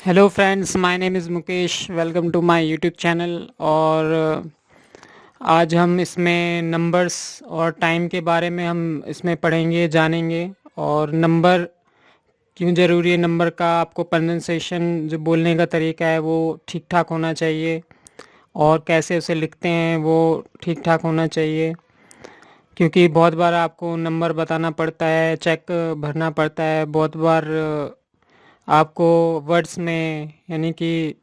Hello friends, my name is Mukesh. Welcome to my YouTube channel. और आज हम इसमें नंबर्स और टाइम के बारे में हम इसमें पढ़ेंगे, जानेंगे। और नंबर क्यों ज़रूरी है, नंबर का आपको प्रोनंसिएशन जो बोलने का तरीका है वो ठीक ठाक होना चाहिए, और कैसे उसे लिखते हैं वो ठीक ठाक होना चाहिए। क्योंकि बहुत बार आपको नंबर बताना पड़ता है, चेक भरना पड़ता है, बहुत बार आपको वर्ड्स में यानी कि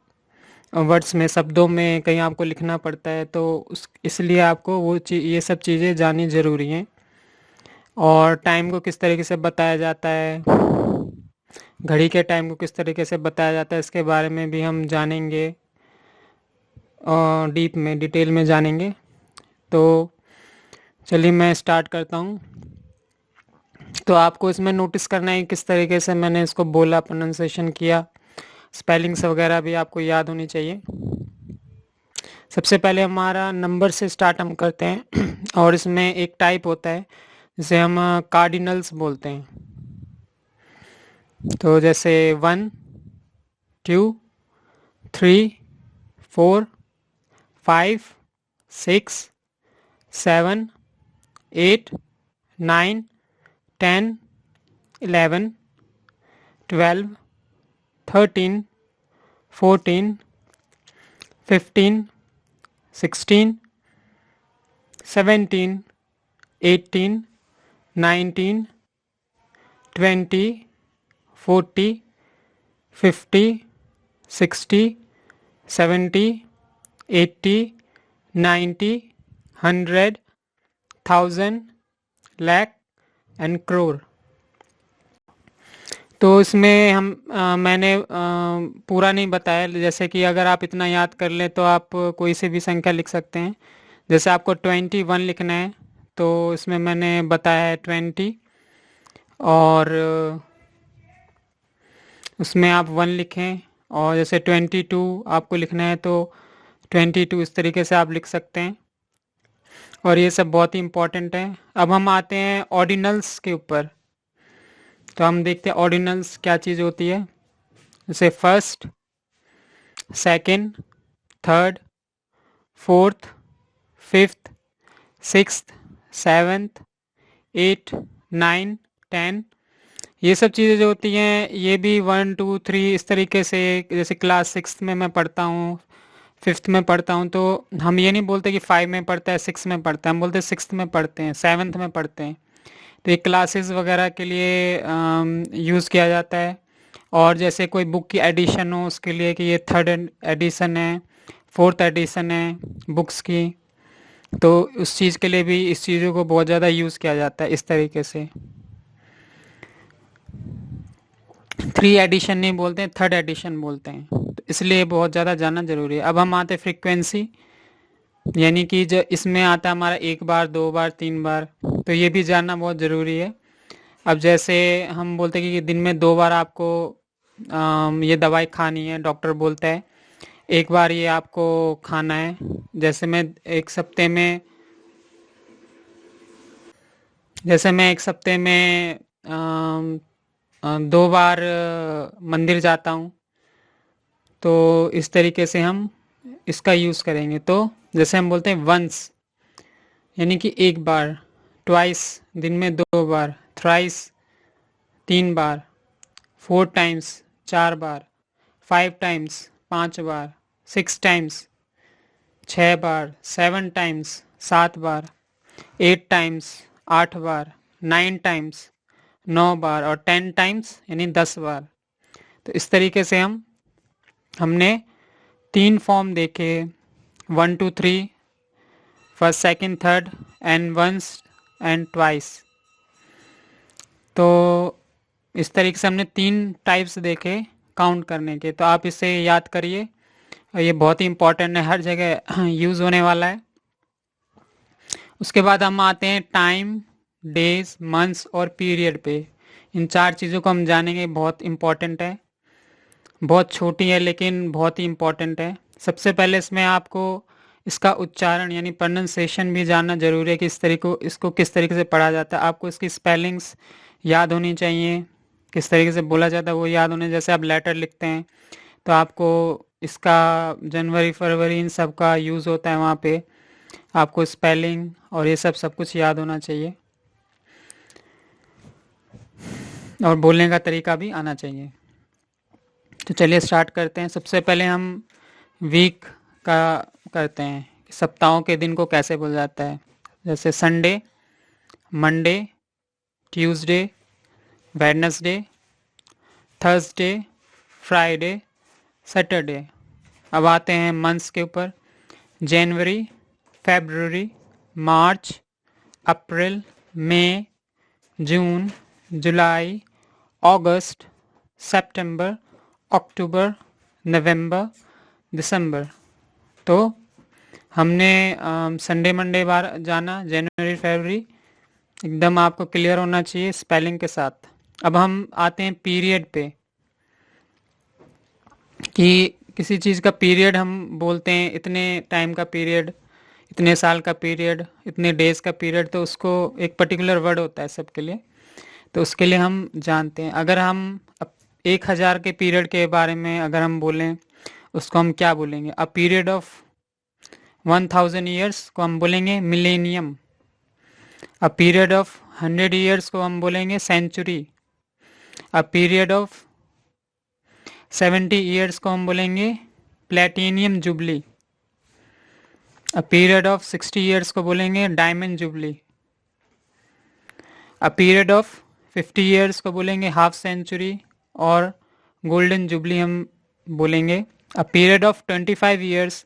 वर्ड्स में, शब्दों में कहीं आपको लिखना पड़ता है, तो उस इसलिए आपको ये सब चीज़ें जाननी ज़रूरी हैं। और टाइम को किस तरीके से बताया जाता है, घड़ी के टाइम को किस तरीके से बताया जाता है, इसके बारे में भी हम जानेंगे और डिटेल में जानेंगे। तो चलिए मैं स्टार्ट करता हूँ। तो आपको इसमें नोटिस करना है किस तरीके से मैंने इसको बोला, प्रोनाउंसिएशन किया। स्पेलिंग्स वगैरह भी आपको याद होनी चाहिए। सबसे पहले हमारा नंबर से स्टार्ट हम करते हैं और इसमें एक टाइप होता है जिसे हम कार्डिनल्स बोलते हैं। तो जैसे 1, 2, 3, 4, 5, 6, 7, 8, 9, 10, 11, 12, 13, 14, 15, 16, 17, 18, 19, 20, 40, 50, 60, 70, 80, 90, 100, 1000, lakh एंड crore। तो इसमें मैंने पूरा नहीं बताया। जैसे कि अगर आप इतना याद कर लें तो आप कोई से भी संख्या लिख सकते हैं। जैसे आपको 21 लिखना है तो इसमें मैंने बताया है 20, और उसमें आप 1 लिखें। और जैसे 22 आपको लिखना है तो 22 इस तरीके से आप लिख सकते हैं। और ये सब बहुत ही इम्पोर्टेंट है। अब हम आते हैं ऑर्डिनल्स के ऊपर। तो हम देखते हैं ऑर्डिनल्स क्या चीज़ होती है। जैसे first, second, third, fourth, fifth, sixth, seventh, eight, nine, ten. ये सब चीज़ें जो होती हैं ये भी 1, 2, 3 इस तरीके से। जैसे क्लास सिक्स्थ में मैं पढ़ता हूँ, फिफ्थ में पढ़ता हूँ, तो हम ये नहीं बोलते कि 5 में पढ़ता है, 6 में पढ़ता है, हम बोलते हैं सिक्स्थ में पढ़ते हैं, सेवन्थ में पढ़ते हैं। तो ये क्लासेस वगैरह के लिए यूज़ किया जाता है। और जैसे कोई बुक की एडिशन हो उसके लिए कि ये थर्ड एडिशन है, फोर्थ एडिशन है बुक्स की, तो उस चीज़ के लिए भी इस चीज़ों को बहुत ज़्यादा यूज़ किया जाता है इस तरीके से। 3 एडिशन नहीं बोलते हैं, थर्ड एडिशन बोलते हैं, तो इसलिए बहुत ज़्यादा जानना ज़रूरी है। अब हम आते हैं फ्रीक्वेंसी, यानी कि जो इसमें आता है हमारा 1 बार, 2 बार, 3 बार, तो ये भी जानना बहुत ज़रूरी है। अब जैसे हम बोलते हैं कि दिन में 2 बार आपको ये दवाई खानी है, डॉक्टर बोलता है 1 बार ये आपको खाना है। जैसे मैं एक सप्ते में जैसे मैं एक सप्ते में 2 बार मंदिर जाता हूँ, तो इस तरीके से हम इसका यूज़ करेंगे। तो जैसे हम बोलते हैं वंस, यानी कि 1 बार, ट्वाइस दिन में 2 बार, थ्राइस 3 बार, 4 टाइम्स 4 बार, 5 टाइम्स 5 बार, 6 टाइम्स 6 बार, 7 टाइम्स 7 बार, 8 टाइम्स 8 बार, 9 टाइम्स 9 बार, और 10 टाइम्स यानी 10 बार। तो इस तरीके से हमने 3 फॉर्म देखे, 1, 2, 3, first, second, third, and once and twice. तो इस तरीके से हमने 3 टाइप्स देखे काउंट करने के। तो आप इसे याद करिए, और ये बहुत ही इम्पोर्टेंट है, हर जगह यूज़ होने वाला है। उसके बाद हम आते हैं टाइम, डेज, मंथ्स और पीरियड पे। इन 4 चीज़ों को हम जानेंगे, बहुत इम्पोर्टेंट है। बहुत छोटी है लेकिन बहुत ही इम्पोर्टेंट है। सबसे पहले इसमें आपको इसका उच्चारण यानी प्रोनंसिएशन भी जानना ज़रूरी है कि इसको किस तरीके से पढ़ा जाता है। आपको इसकी स्पेलिंग्स याद होनी चाहिए, किस तरीके से बोला जाता है वो याद होने। जैसे आप लेटर लिखते हैं तो आपको इसका जनवरी फरवरी इन सब का यूज़ होता है वहाँ पे। आपको स्पेलिंग और ये सब कुछ याद होना चाहिए और बोलने का तरीका भी आना चाहिए। तो चलिए स्टार्ट करते हैं। सबसे पहले हम वीक का करते हैं, सप्ताहों के दिन को कैसे बोला जाता है। जैसे Sunday, Monday, Tuesday, Wednesday, Thursday, Friday, Saturday. अब आते हैं मंथ्स के ऊपर। जनवरी, फरवरी, मार्च, अप्रैल, मई, जून, जुलाई, अगस्त, सितंबर, अक्टूबर, नवंबर, दिसंबर। तो हमने संडे मंडे बार जाना, जनवरी फरवरी एकदम आपको क्लियर होना चाहिए स्पेलिंग के साथ। अब हम आते हैं पीरियड पे, कि किसी चीज़ का पीरियड हम बोलते हैं, इतने टाइम का पीरियड, इतने साल का पीरियड, इतने डेज का पीरियड, तो उसको एक पर्टिकुलर वर्ड होता है सबके लिए। तो उसके लिए हम जानते हैं। अगर हम 1000 के पीरियड के बारे में अगर हम बोलें, उसको हम क्या बोलेंगे? अ पीरियड ऑफ 1000 ईयर्स को हम बोलेंगे millennium. A period of 100 years को हम बोलेंगे century. A period of 70 years को हम बोलेंगे platinum jubilee. A period of 60 years को बोलेंगे diamond jubilee. A period of 50 years को बोलेंगे हाफ सेंचुरी और गोल्डन जुबली हम बोलेंगे। अ पीरियड ऑफ 25 ईयर्स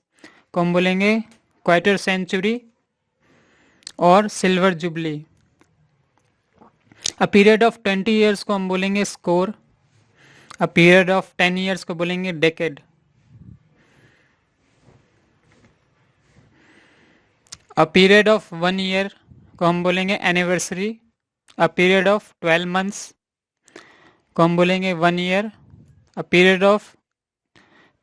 को हम बोलेंगे क्वार्टर सेंचुरी और silver jubilee. A period of 20 years को हम बोलेंगे score. A period of 10 years को बोलेंगे decade. A period of 1 year को हम बोलेंगे anniversary. A period of 12 months को हम बोलेंगे 1 year. A period of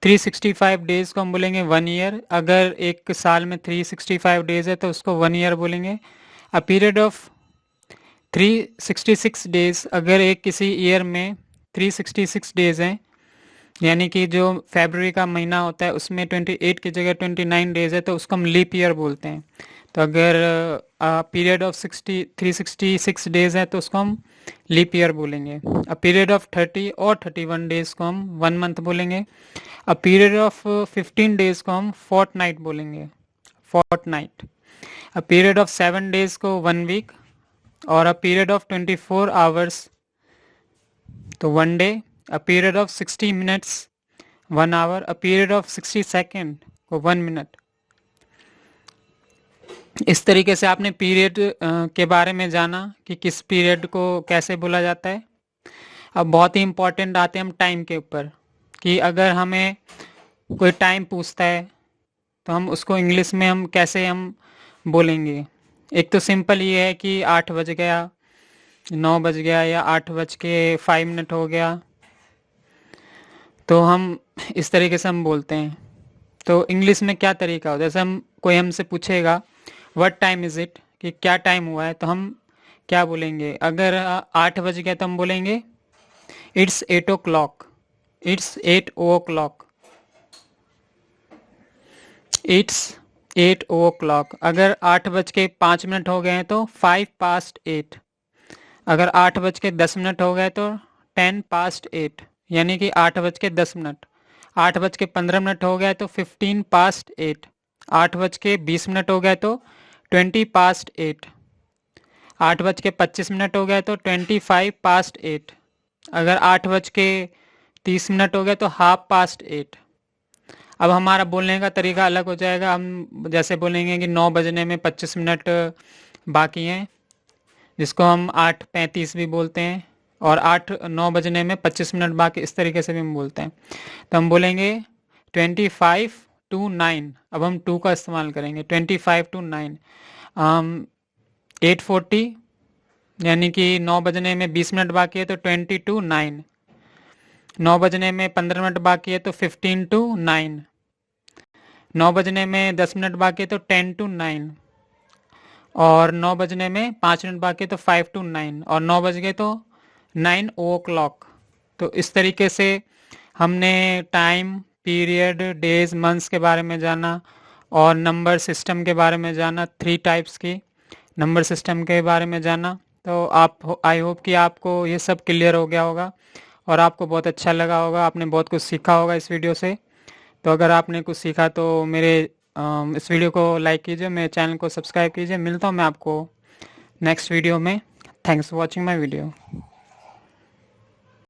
365 days को हम बोलेंगे 1 ईयर। अगर एक साल में 365 डेज है तो उसको 1 ईयर बोलेंगे। अ पीरियड ऑफ 366 डेज, अगर एक किसी ईयर में 366 डेज हैं, यानी कि जो फरवरी का महीना होता है उसमें 28 की जगह 29 डेज है, तो उसको हम लीप ईयर बोलते हैं। तो अगर पीरियड ऑफ 366 डेज है तो उसको हम लीप ईयर बोलेंगे। अ पीरियड ऑफ 30 और 31 डेज को हम 1 मंथ बोलेंगे। अ पीरियड ऑफ 15 डेज को हम फोर्टनाइट बोलेंगे, fortnight. A period of 7 days को 1 वीक और अ पीरियड ऑफ 24 आवर्स तो 1 day. A period of 60 minutes 1 hour. A period of 60 second को 1 मिनट। इस तरीके से आपने पीरियड के बारे में जाना कि किस पीरियड को कैसे बोला जाता है। अब बहुत ही इम्पोर्टेंट आते हैं हम टाइम के ऊपर, कि अगर हमें कोई टाइम पूछता है तो हम उसको इंग्लिश में हम कैसे हम बोलेंगे। एक तो सिंपल ये है कि 8 बज गया, 9 बज गया या 8:05 हो गया, तो हम इस तरीके से हम बोलते हैं। तो इंग्लिश में क्या तरीका हो, जैसे हम कोई हमसे पूछेगा व्हाट टाइम इज़ इट, कि क्या टाइम हुआ है, तो हम क्या बोलेंगे? अगर 8 बज गया तो हम बोलेंगे it's 8 o'clock, it's 8 o'clock, it's 8 o'clock. अगर 8:05 हो गए हैं तो 8:05। अगर 8:10 हो गए तो 8:10, यानी कि 8:10। 8:15 हो गया तो 15:8। 8:20 हो गया तो 20:8। 8:25 हो गया तो 25:8। अगर 8:30 हो गया तो 8:30। अब हमारा बोलने का तरीका अलग हो जाएगा। हम जैसे बोलेंगे कि 9 बजने में 25 मिनट बाकी हैं, जिसको हम 8:35 भी बोलते हैं, और 9 बजने में 25 मिनट बाकी, इस तरीके से भी हम बोलते हैं। तो हम बोलेंगे 25 to 9। अब हम 2 का इस्तेमाल करेंगे, 25 to 9। 8:40, यानी कि 9 बजने में 20 मिनट बाकी है तो 20 to 9। 9 बजने में 15 मिनट बाकी है तो 15 to 9। 9 बजने में 10 मिनट बाकी है तो 10 to 9। और 9 बजने में 5 मिनट बाकी है तो 5 to 9। और 9 बज गए तो 9 ओ क्लॉक। तो इस तरीके से हमने टाइम, पीरियड, डेज, मंथ्स के बारे में जाना और नंबर सिस्टम के बारे में जाना, 3 टाइप्स की नंबर सिस्टम के बारे में जाना। तो आई होप कि आपको ये सब क्लियर हो गया होगा और आपको बहुत अच्छा लगा होगा, आपने बहुत कुछ सीखा होगा इस वीडियो से। तो अगर आपने कुछ सीखा तो मेरे इस वीडियो को लाइक कीजिए, मेरे चैनल को सब्सक्राइब कीजिए। मिलता हूँ मैं आपको नेक्स्ट वीडियो में। Thanks for watching my video.